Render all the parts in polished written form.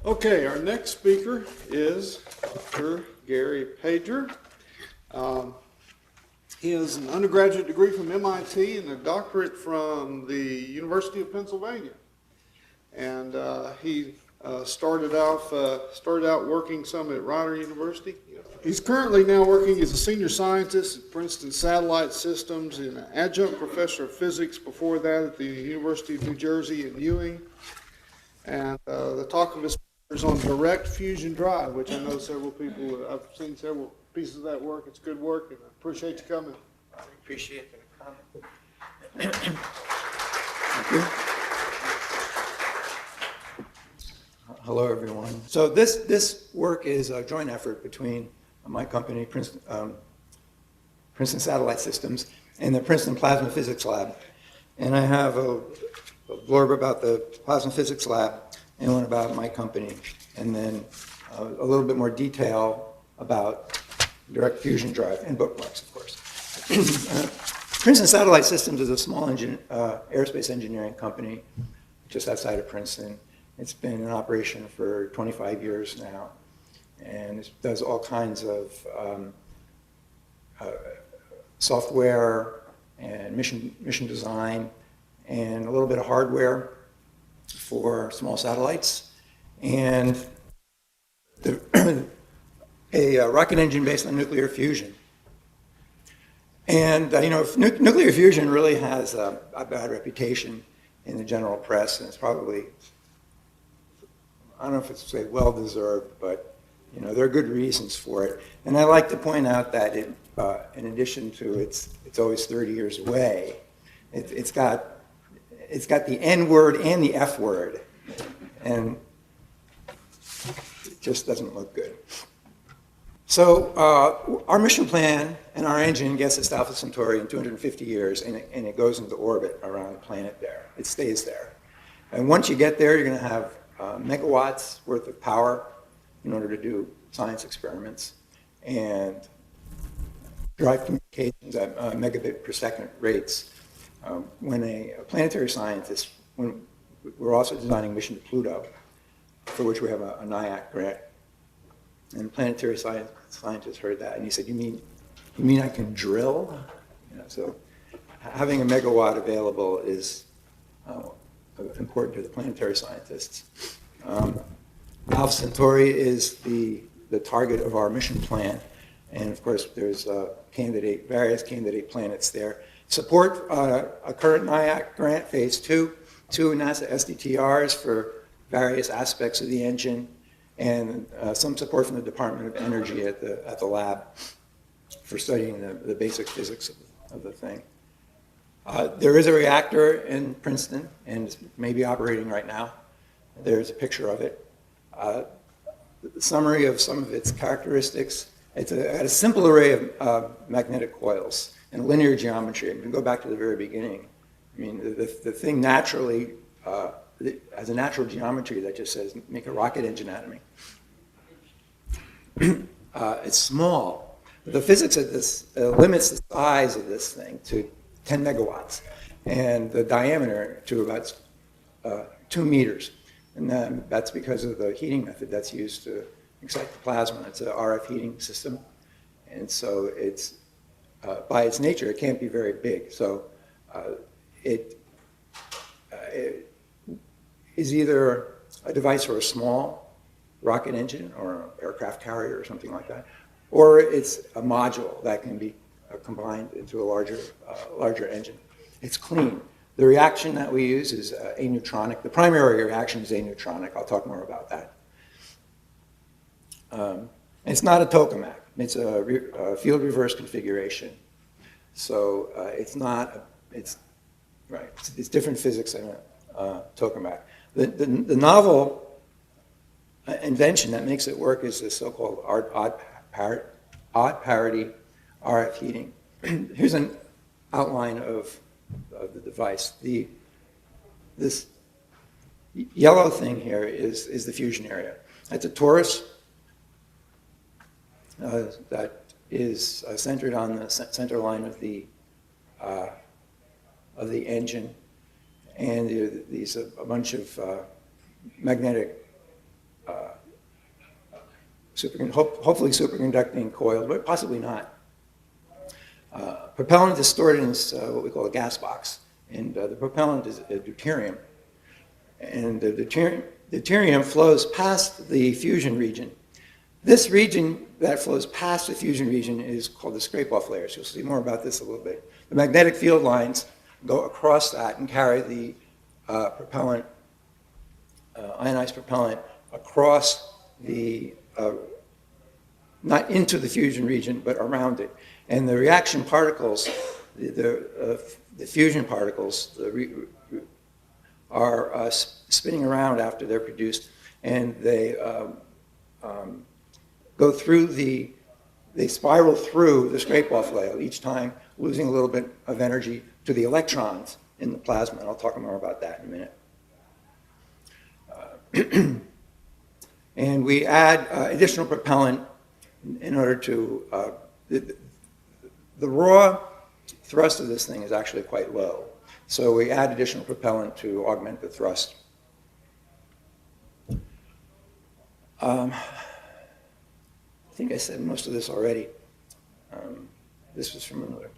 Okay, our next speaker is Dr. Gary Pajer. He has an undergraduate degree from MIT and a doctorate from the University of Pennsylvania. And he started out working some at Rider University. He's currently now working as a senior scientist at Princeton Satellite Systems and an adjunct professor of physics before that at the University of New Jersey in Ewing. And the talk of his paper is on direct fusion drive, which I know several people, I've seen several pieces of that work. It's good work, and I appreciate you coming. I appreciate the comment. Thank you. Hello, everyone. So this work is a joint effort between my company, Princeton Satellite Systems, and the Princeton Plasma Physics Lab. And I have a blurb about the Plasma Physics Lab and one about my company, and then a little bit more detail about direct fusion drive and bookmarks, of course. Princeton Satellite Systems is a small aerospace engineering company just outside of Princeton. It's been in operation for 25 years now, and it does all kinds of software and mission design and a little bit of hardware for small satellites, and a rocket engine based on nuclear fusion. And nuclear fusion really has a bad reputation in the general press, and it's probably, I don't know if it's well-deserved, but there are good reasons for it. And I like to point out that in addition to it's always 30 years away, it's got the N word and the F word, and it just doesn't look good. So our mission plan and our engine gets us to Alpha Centauri in 250 years, and it goes into orbit around the planet there. It stays there. And once you get there, you're going to have megawatts worth of power in order to do science experiments and drive communications at megabit per second rates. When a planetary scientist, we're also designing a mission to Pluto, for which we have a NIAC grant. And the planetary scientist heard that, and he said, "You mean I can drill?" So having a megawatt available is important to the planetary scientists. Alpha Centauri is the target of our mission plan, and of course there's various candidate planets there. Support a current NIAC grant, phase 2 NASA SDTRs for various aspects of the engine, and some support from the Department of Energy at the lab for studying the basic physics of the thing. There is a reactor in Princeton, and it's maybe operating right now. There's a picture of it. The summary of some of its characteristics: it's a simple array of magnetic coils and linear geometry. I'm going to go back to the very beginning. I mean, the thing naturally has a natural geometry that just says, make a rocket engine out of me. It's small. The physics of this limits the size of this thing to 10 megawatts and the diameter to about 2 meters. And that's because of the heating method that's used to excite the plasma. It's an RF heating system. And so it's, by its nature, it can't be very big. So it is either a device for a small rocket engine or an aircraft carrier or something like that, or it's a module that can be combined into a larger engine. It's clean. The reaction that we use is aneutronic. The primary reaction is aneutronic. I'll talk more about that. It's not a tokamak. It's a field reverse configuration. So it's different physics than a tokamak. The novel invention that makes it work is this so-called odd parity RF heating. Here's an outline of the device. This yellow thing here is the fusion area. It's a torus that is centered on the center line of the engine, and there's a bunch of magnetic hopefully superconducting coil, but possibly not. Propellant is stored in this, what we call a gas box, and the propellant is deuterium. And the deuterium flows past the fusion region. This region that flows past the fusion region is called the scrape-off layers. You'll see more about this a little bit. The magnetic field lines go across that and carry the propellant, ionized propellant, across the, not into the fusion region, but around it. And the reaction particles, the fusion particles, are spinning around after they're produced, and they go through they spiral through the scrape-off layer, each time losing a little bit of energy to the electrons in the plasma, and I'll talk more about that in a minute. And we add additional propellant in order to, the raw thrust of this thing is actually quite low. So we add additional propellant to augment the thrust. I think I said most of this already. This was from another.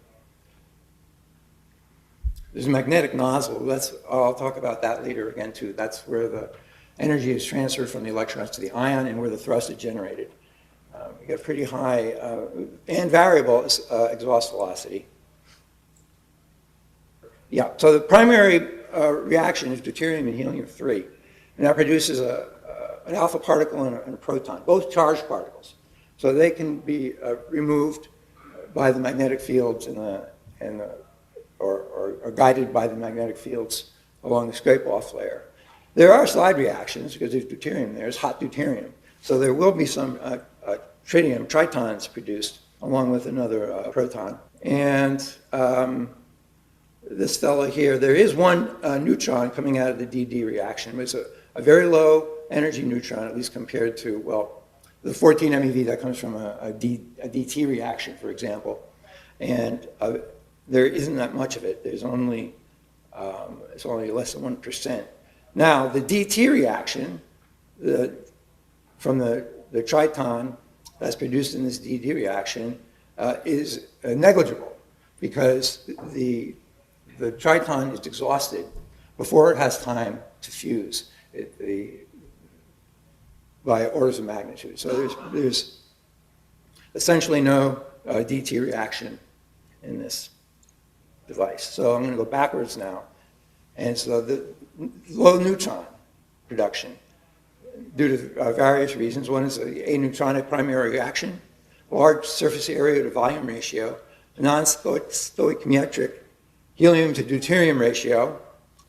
There's a magnetic nozzle. I'll talk about that later again too. That's where the energy is transferred from the electrons to the ion and where the thrust is generated. We get pretty high and variable exhaust velocity. Yeah, so the primary reaction is deuterium and helium-3, and that produces an alpha particle and a proton, both charged particles. So they can be removed by the magnetic fields or guided by the magnetic fields along the scrape-off layer. There are slide reactions because there's deuterium there, it's hot deuterium. So there will be some tritium, tritons produced along with another proton. And this fellow here, there is one neutron coming out of the DD reaction. It's a very low energy neutron, at least compared to, well, the 14 MeV that comes from a DT reaction, for example. And there isn't that much of it. There's only, it's only less than 1%. Now, the DT reaction, from the triton that's produced in this DD reaction is negligible because the triton is exhausted before it has time to fuse by orders of magnitude. So there's essentially no DT reaction in this device. So I'm going to go backwards now. And so the low neutron production due to various reasons. One is a neutronic reaction, large surface area to volume ratio, non-stoichiometric helium to deuterium ratio,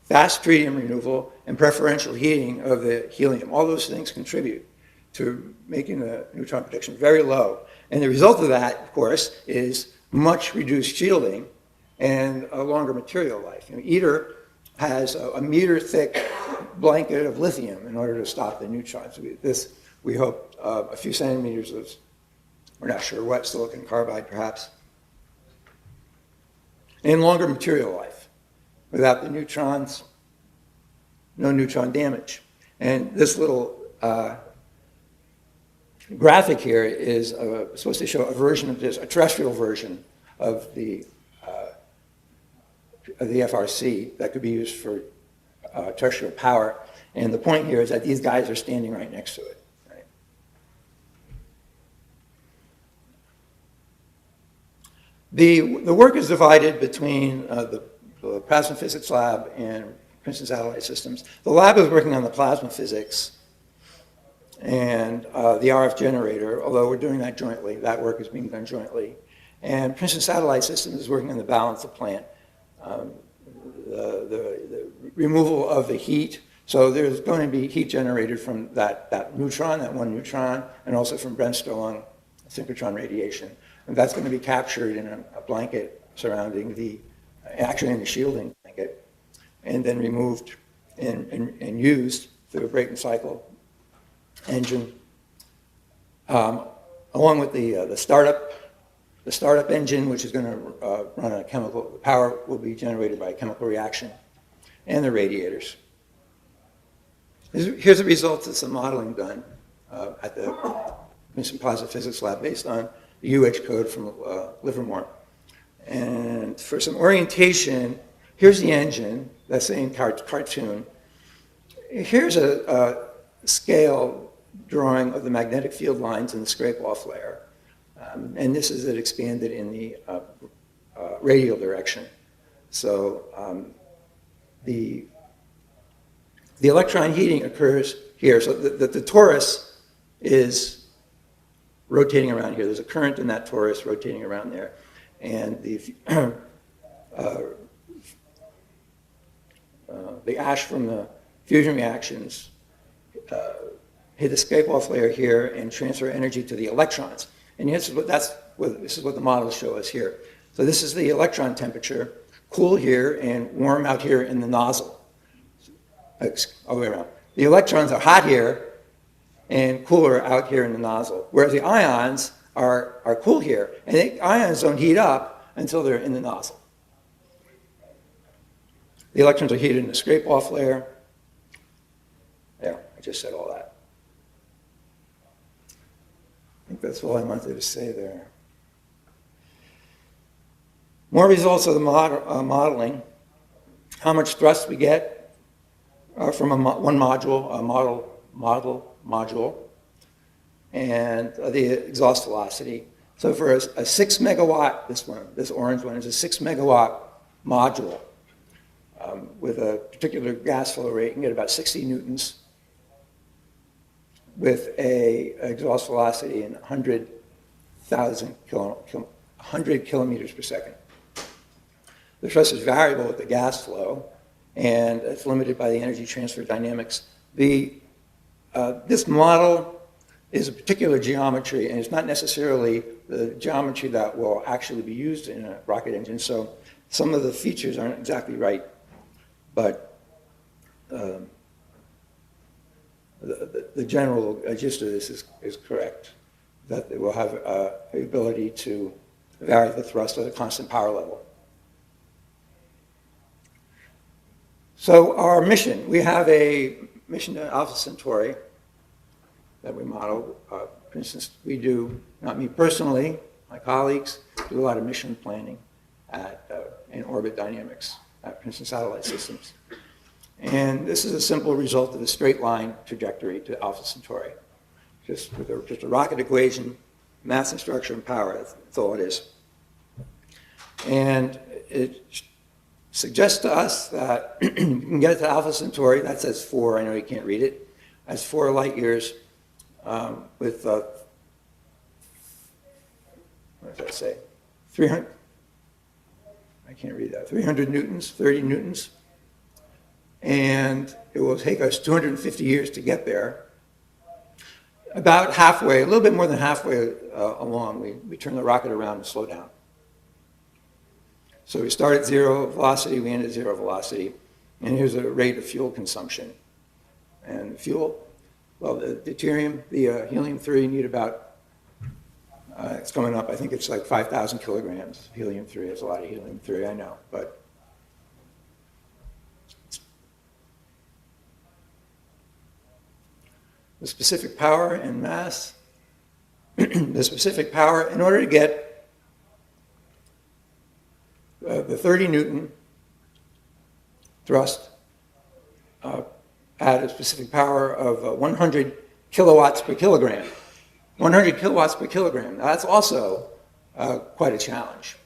fast tritium removal, and preferential heating of the helium. All those things contribute to making the neutron production very low. And the result of that, of course, is much reduced shielding and a longer material life. ITER has a meter-thick blanket of lithium in order to stop the neutrons. This, we hope, a few centimeters of, we're not sure what, silicon carbide perhaps, and longer material life. Without the neutrons, no neutron damage. And this little graphic here is supposed to show a version of this, a terrestrial version of the FRC that could be used for terrestrial power. And the point here is that these guys are standing right next to it. Right? The work is divided between the plasma physics lab and Princeton Satellite Systems. The lab is working on the plasma physics and the RF generator, although we're doing that jointly. That work is being done jointly. And Princeton Satellite Systems is working on the balance of plant. The removal of the heat. So there's going to be heat generated from that neutron, that one neutron, and also from Bremsstrahlung synchrotron radiation. And that's going to be captured in a blanket surrounding actually in the shielding blanket, and then removed and used through a Brayton cycle engine, along with the startup engine, which is going to run a chemical, the power will be generated by a chemical reaction, and the radiators. Here's the results of some modeling done at the Princeton Positive Physics Lab based on the UH code from Livermore. And for some orientation, here's the engine, that same cartoon. Here's a scale drawing of the magnetic field lines in the scrape-off layer. And this is it expanded in the radial direction. So the electron heating occurs here. So the torus is rotating around here. There's a current in that torus rotating around there. And the ash from the fusion reactions hit the scrape-off layer here and transfer energy to the electrons. And this is what the models show us here. So this is the electron temperature, cool here and warm out here in the nozzle. All the way around. The electrons are hot here and cooler out here in the nozzle, whereas the ions are cool here, and the ions don't heat up until they're in the nozzle. The electrons are heated in the scrape-off layer. There, I just said all that. I think that's all I wanted to say there. More results of the modeling. How much thrust we get from one module, a module, and the exhaust velocity. So for a 6 megawatt, this orange one is a 6 megawatt module with a particular gas flow rate. You can get about 60 newtons with a exhaust velocity in 100 kilometers per second. The thrust is variable with the gas flow, and it's limited by the energy transfer dynamics. This model is a particular geometry, and it's not necessarily the geometry that will actually be used in a rocket engine, so some of the features aren't exactly right, but the general gist of this is correct, that it will have the ability to vary the thrust at a constant power level. So our mission, we have a mission to Alpha Centauri that we model. For instance, we do, not me personally, my colleagues, do a lot of mission planning in orbit dynamics at Princeton Satellite Systems. And this is a simple result of a straight line trajectory to Alpha Centauri. Just a rocket equation, mass and structure and power, that's all it is. And it suggests to us that you can get to Alpha Centauri, that says 4, I know you can't read it, that's 4 light years with, what does that say? 300, I can't read that, 300 newtons, 30 newtons. And it will take us 250 years to get there. About halfway, a little bit more than halfway along, we turn the rocket around and slow down. So we start at 0 velocity, we end at 0 velocity. And here's a rate of fuel consumption. And fuel, well, the deuterium, the helium-3 need about, it's coming up, I think it's like 5,000 kilograms. Helium-3, there's a lot of helium-3, I know, but the specific power and mass, the specific power, in order to get the 30 Newton thrust at a specific power of 100 kilowatts per kilogram. 100 kilowatts per kilogram. Now, that's also quite a challenge.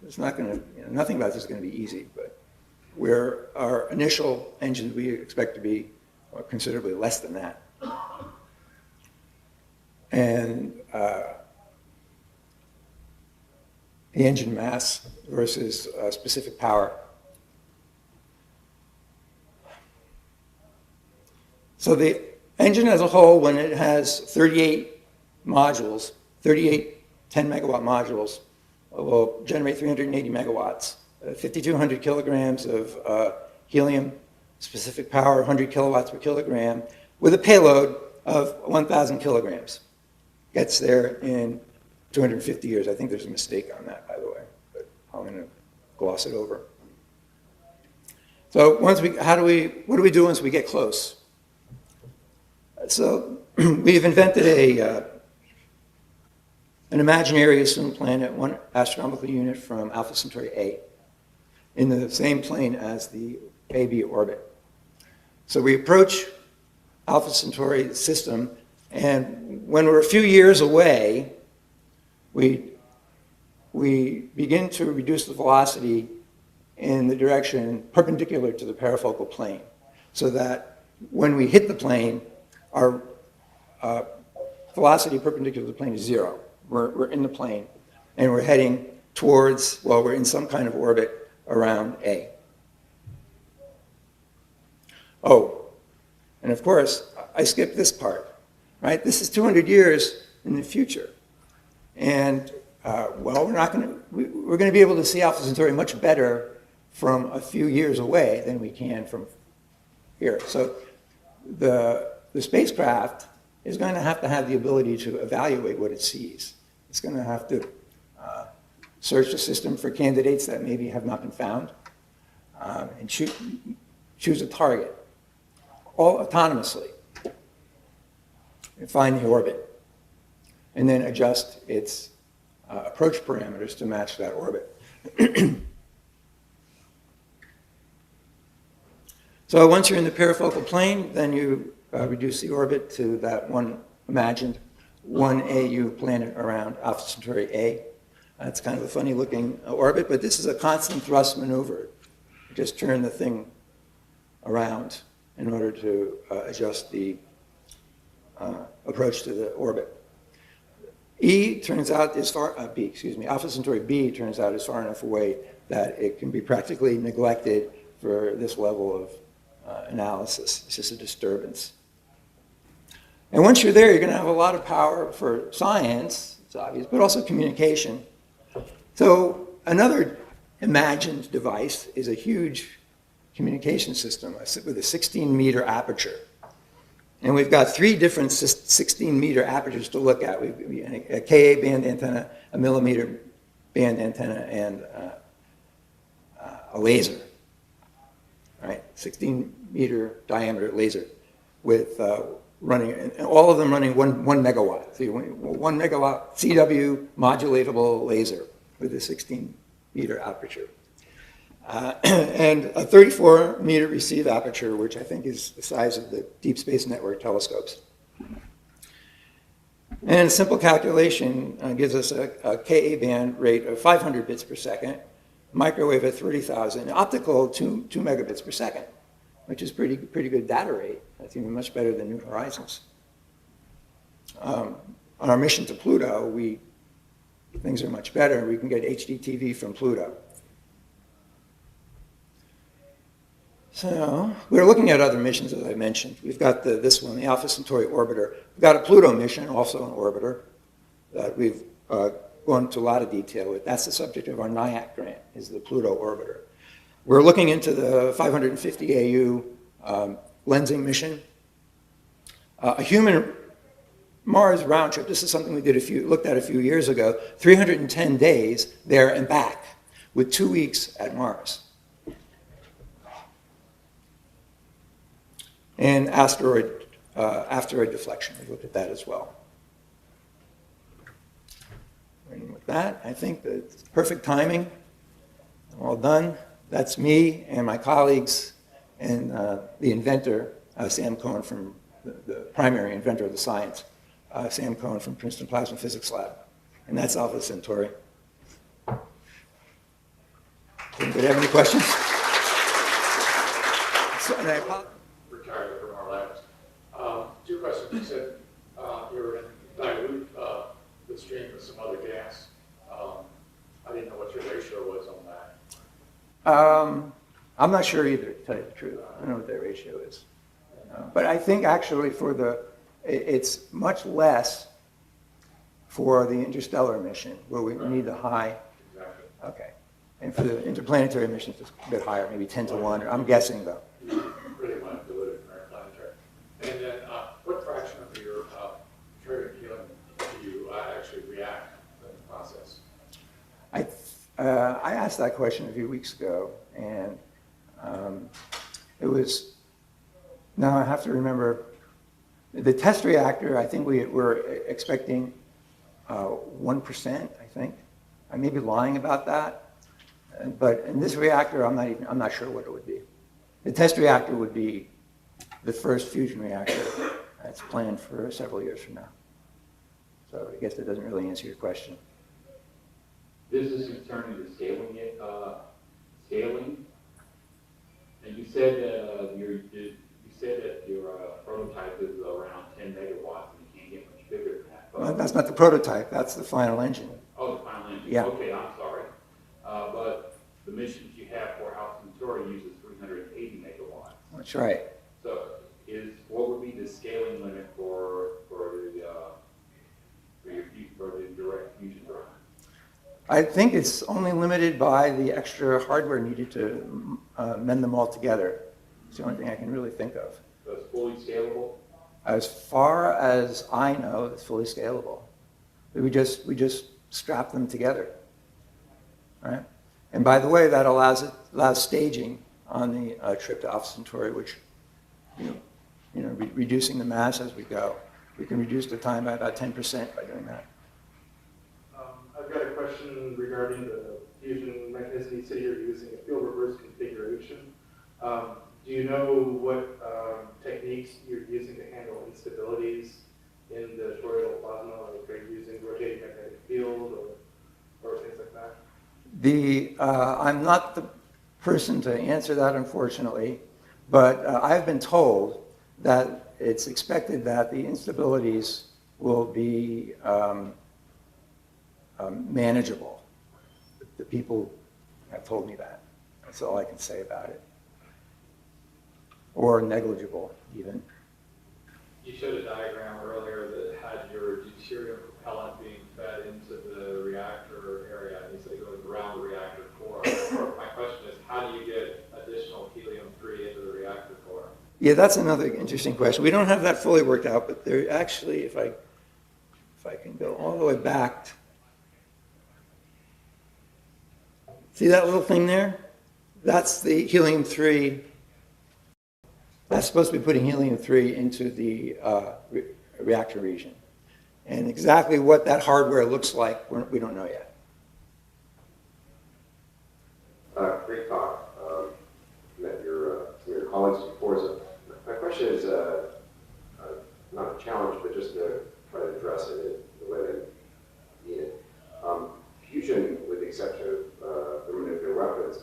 It's not going to, nothing about this is going to be easy, but our initial engines we expect to be considerably less than that. And the engine mass versus specific power. So the engine as a whole, when it has 38 modules, 38 10-megawatt modules, will generate 380 megawatts, 5,200 kilograms of helium, specific power 100 kilowatts per kilogram, with a payload of 1,000 kilograms. Gets there in 250 years. I think there's a mistake on that, by the way, but I'm going to gloss it over. So once what do we do once we get close? So we've invented an imaginary assumed planet, 1 astronomical unit from Alpha Centauri A, in the same plane as the AB orbit. So we approach Alpha Centauri system, and when we're a few years away, we begin to reduce the velocity in the direction perpendicular to the parafocal plane, so that when we hit the plane, our velocity perpendicular to the plane is 0. We're in the plane, and we're heading towards, well, we're in some kind of orbit around A. Oh, and of course, I skipped this part, right? This is 200 years in the future. And, well, we're going to be able to see Alpha Centauri much better from a few years away than we can from here. So the spacecraft is going to have the ability to evaluate what it sees. It's going to have to search the system for candidates that maybe have not been found and choose a target, all autonomously, and find the orbit, and then adjust its approach parameters to match that orbit. So once you're in the parafocal plane, then you reduce the orbit to that one imagined 1 AU planet around Alpha Centauri A. It's kind of a funny looking orbit, but this is a constant thrust maneuver. You just turn the thing around in order to adjust the approach to the orbit. Alpha Centauri B turns out is far enough away that it can be practically neglected for this level of analysis. It's just a disturbance. And once you're there, you're going to have a lot of power for science, it's obvious, but also communication. So another imagined device is a huge communication system with a 16-meter aperture. And we've got 3 different 16-meter apertures to look at. We've a Ka band antenna, a millimeter band antenna, and a laser, right? 16-meter diameter laser with running, and all of them running 1 megawatt. So 1 megawatt CW modulatable laser with a 16-meter aperture. And a 34-meter receive aperture, which I think is the size of the Deep Space Network telescopes. And a simple calculation gives us a Ka band rate of 500 bits per second, microwave at 30,000, optical 2 megabits per second, which is pretty good data rate. That's even much better than New Horizons. On our mission to Pluto, things are much better. We can get HD TV from Pluto. So we're looking at other missions, as I mentioned. We've got this one, the Alpha Centauri orbiter. We've got a Pluto mission, also an orbiter, that we've gone into a lot of detail with. That's the subject of our NIAC grant, is the Pluto orbiter. We're looking into the 550 AU lensing mission. A human Mars round trip, this is something we looked at a few years ago, 310 days there and back, with 2 weeks at Mars. And asteroid deflection, we looked at that as well. And with that, I think that it's perfect timing. I'm all done. That's me and my colleagues and the inventor, Sam Cohen, from the primary inventor of the science, Sam Cohen from Princeton Plasma Physics Lab. And that's Alpha Centauri. Anybody have any questions? And I apologize. Retired from our labs. 2 questions. You said you were going to dilute the stream with some other gas. I didn't know what your ratio was on that. I'm not sure either, to tell you the truth. I don't know what their ratio is. But I think actually it's much less for the interstellar mission, where we need the high. Exactly. Okay. And for the interplanetary missions, it's a bit higher, maybe 10 to 1. I'm guessing, though. Pretty much diluted interplanetary. And then what fraction of your tritium helium do you actually react in the process? I asked that question a few weeks ago, and it was, now I have to remember, The test reactor, I think we're expecting 1%, I think. I may be lying about that. But in this reactor, I'm not sure what it would be. The test reactor would be the first fusion reactor that's planned for several years from now. So I guess that doesn't really answer your question. This is concerning the scaling. And you said that your prototype is around 10 megawatts, and you can't get much bigger than that. Well, that's not the prototype, that's the final engine. Oh, the final engine. Yeah. Okay, I'm sorry. But the missions you have for Centauri uses 380 megawatts. That's right. So what would be the scaling limit for the direct fusion drive? I think it's only limited by the extra hardware needed to mend them all together. It's the only thing I can really think of. So it's fully scalable? As far as I know, it's fully scalable. We just strap them together, right? And by the way, that allows staging on the trip to Alpha Centauri, which, reducing the mass as we go. We can reduce the time by about 10% by doing that. I've got a question regarding the fusion mechanism. You say you're using a field reverse configuration. Do you know what techniques you're using to handle instabilities in the toroidal plasma? Like, are you using rotating magnetic field or things like that? I'm not the person to answer that, unfortunately, but I've been told that it's expected that the instabilities will be manageable. The people have told me that. That's all I can say about it. Or negligible, even. You showed a diagram earlier that had your deuterium propellant being fed into the reactor area, and you said it goes around the reactor core. My question is, how do you get additional helium-3 into the reactor core? Yeah, that's another interesting question. We don't have that fully worked out, but there actually, if I can go all the way back. See that little thing there? That's the helium-3. That's supposed to be putting helium-3 into the reactor region. And exactly what that hardware looks like, we don't know yet. Great talk. Met some of your colleagues before. So my question is not a challenge, but just to try to address it in the way that I need it. Fusion, with the exception of thermonuclear weapons,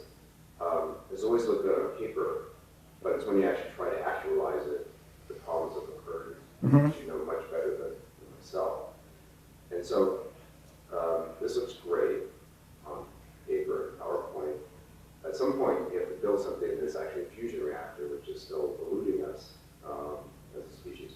has always looked good on paper, but it's when you actually try to actualize it, the problems have occurred, which you know much better than myself. And so this looks great on paper and PowerPoint. At some point, you have to build something that's actually a fusion reactor, which is still eluding us as a species.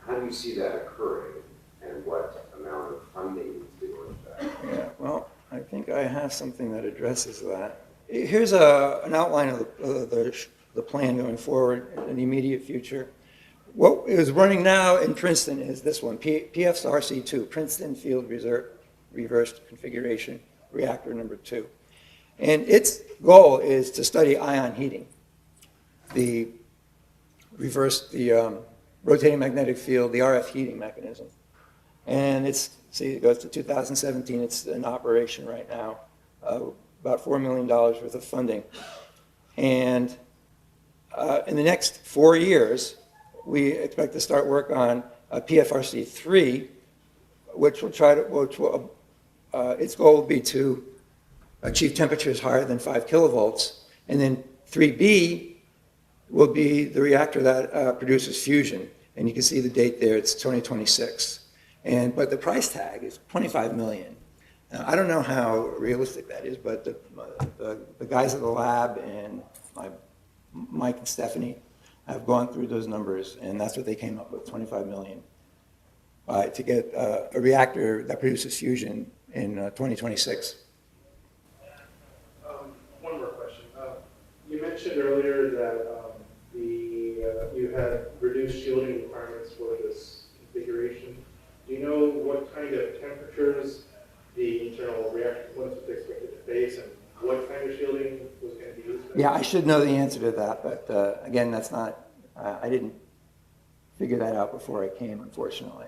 How do you see that occurring, and what amount of funding needs to go into that? Yeah, well, I think I have something that addresses that. Here's an outline of the plan going forward in the immediate future. What is running now in Princeton is this one, PFRC2, Princeton Field Reversed Configuration Reactor number 2. And its goal is to study ion heating, the rotating magnetic field, the RF heating mechanism. And it goes to 2017, it's in operation right now, about $4 million worth of funding. And in the next 4 years, we expect to start work on PFRC3, its goal will be to achieve temperatures higher than 5 kilovolts. And then 3B will be the reactor that produces fusion. And you can see the date there, it's 2026. But the price tag is $25 million. Now, I don't know how realistic that is, but the guys at the lab and Mike and Stephanie have gone through those numbers, and that's what they came up with, $25 million, to get a reactor that produces fusion in 2026. One more question. You mentioned earlier that you had reduced shielding requirements for this configuration. Do you know what kind of temperatures the internal reactor components was expected to face, and what kind of shielding was going to be used? Yeah, I should know the answer to that, but again, that's not, I didn't figure that out before I came, unfortunately.